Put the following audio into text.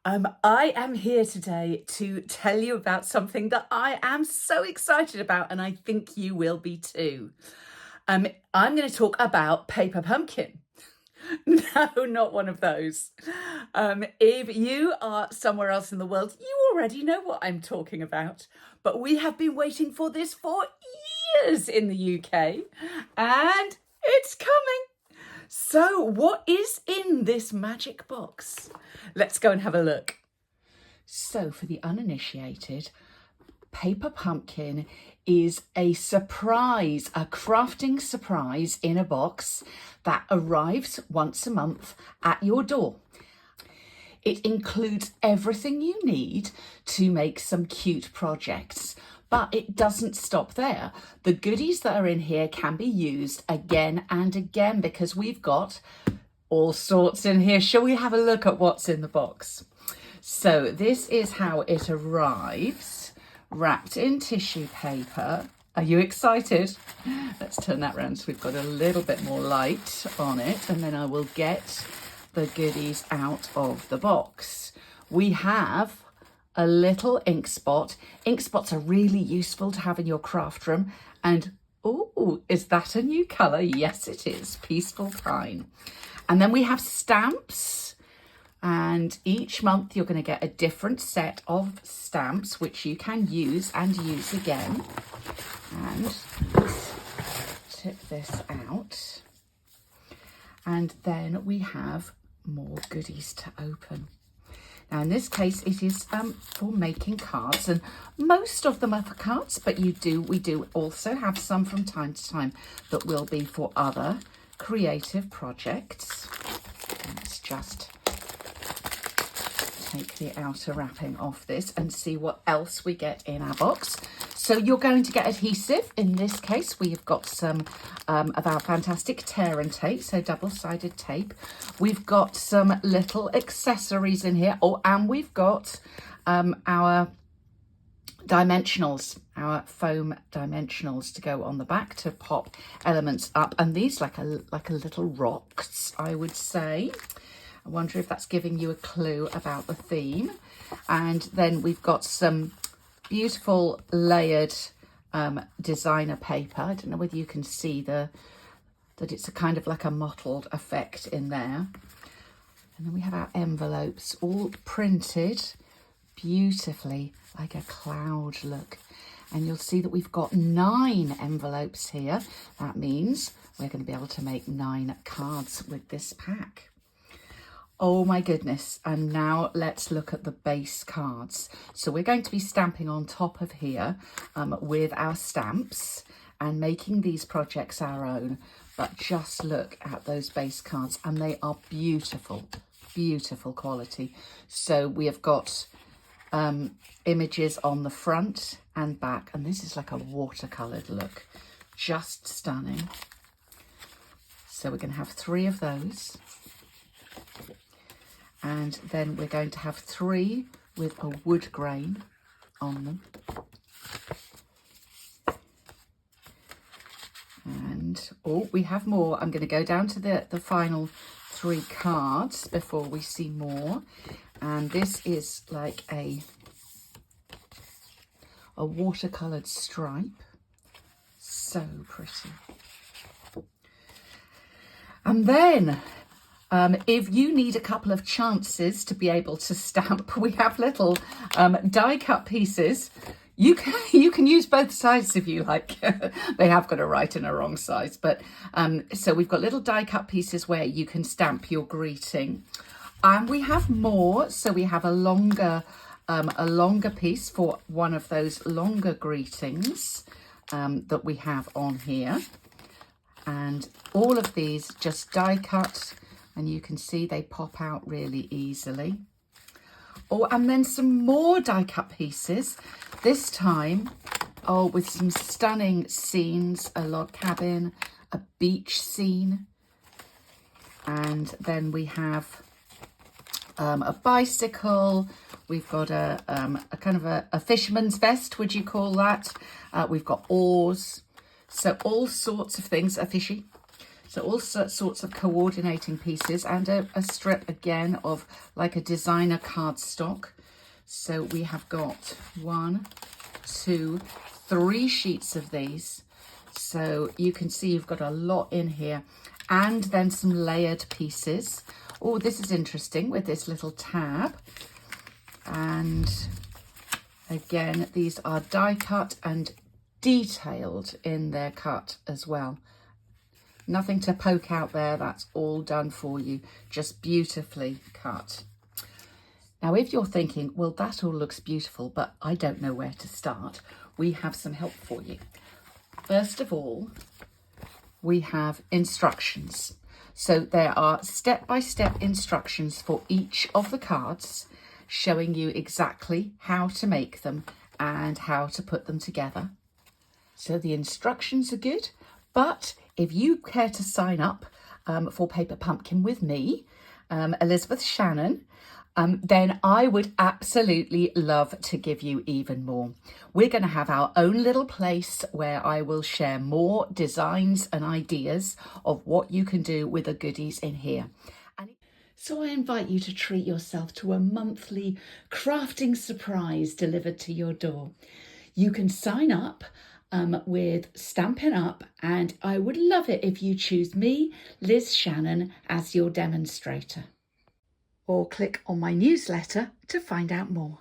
I am here today to tell you about something that I am so excited about, and I think you will be too. I'm going to talk about paper pumpkin. No, not one of those. If you are somewhere else in the world, you already know what I'm talking about. But we have been waiting for this for years in the UK, and it's coming. So, what is in this magic box? Let's go and have a look. So, for the uninitiated, paper pumpkin is a surprise, a crafting surprise in a box that arrives once a month at your door. It includes everything you need to make some cute projects. But it doesn't stop there. The goodies that are in here can be used again and again because we've got all sorts in here. Shall we have a look at what's in the box? So this is how it arrives, wrapped in tissue paper. Are you excited? Let's turn that around so we've got a little bit more light on it, and then I will get the goodies out of the box. We have a little ink spot. Ink spots are really useful to have in your craft room. And, oh, is that a new colour? Yes, it is. Peaceful Pine. And then we have stamps. And each month you're going to get a different set of stamps, which you can use and use again. And let's tip this out. And then we have more goodies to open. Now, in this case, it is for making cards, and most of them are for cards, but we do also have some from time to time that will be for other creative projects. Let's just take the outer wrapping off this and see what else we get in our box. So you're going to get adhesive. In this case, we have got some of our fantastic tear and tape, so double-sided tape. We've got some little accessories in here. Oh, and we've got our dimensionals, our foam dimensionals to go on the back to pop elements up. And these like a little rocks, I would say. I wonder if that's giving you a clue about the theme. And then we've got some beautiful layered designer paper. I don't know whether you can see that it's a kind of like a mottled effect in there. And then we have our envelopes all printed beautifully like a cloud look. And you'll see that we've got 9 envelopes here. That means we're going to be able to make 9 cards with this pack. Oh my goodness. And now let's look at the base cards. So we're going to be stamping on top of here with our stamps and making these projects our own. But just look at those base cards, and they are beautiful, beautiful quality. So we have got images on the front and back, and this is like a watercoloured look. Just stunning. So we're going to have 3 of those. And then we're going to have 3 with a wood grain on them. And, oh, we have more. I'm going to go down to the final 3 cards before we see more. And this is like a watercoloured stripe. So pretty. And then if you need a couple of chances to be able to stamp, we have little die cut pieces. You can use both sides if you like. They have got a right and a wrong size, but so we've got little die cut pieces where you can stamp your greeting, and we have more. So we have a longer piece for one of those longer greetings that we have on here, and all of these just die cut. And you can see they pop out really easily. Oh, and then some more die cut pieces. This time, oh, with some stunning scenes, a log cabin, a beach scene. And then we have a bicycle. We've got a kind of a fisherman's vest, would you call that? We've got oars. So all sorts of things are fishy. So all sorts of coordinating pieces, and a strip again of like a designer cardstock. So we have got 1, 2, 3 sheets of these. So you can see you've got a lot in here, and then some layered pieces. Oh, this is interesting with this little tab. And again, these are die cut and detailed in their cut as well. Nothing to poke out there, that's all done for you, just beautifully cut. Now, if you're thinking, well, that all looks beautiful, but I don't know where to start, we have some help for you. First of all, we have instructions. So there are step-by-step instructions for each of the cards, showing you exactly how to make them and how to put them together. So the instructions are good, but if you care to sign up for Paper Pumpkin with me, Liz Shannon, then I would absolutely love to give you even more. We're going to have our own little place where I will share more designs and ideas of what you can do with the goodies in here. So I invite you to treat yourself to a monthly crafting surprise delivered to your door. You can sign up with Stampin' Up, and I would love it if you choose me, Liz Shannon, as your demonstrator. Or click on my newsletter to find out more.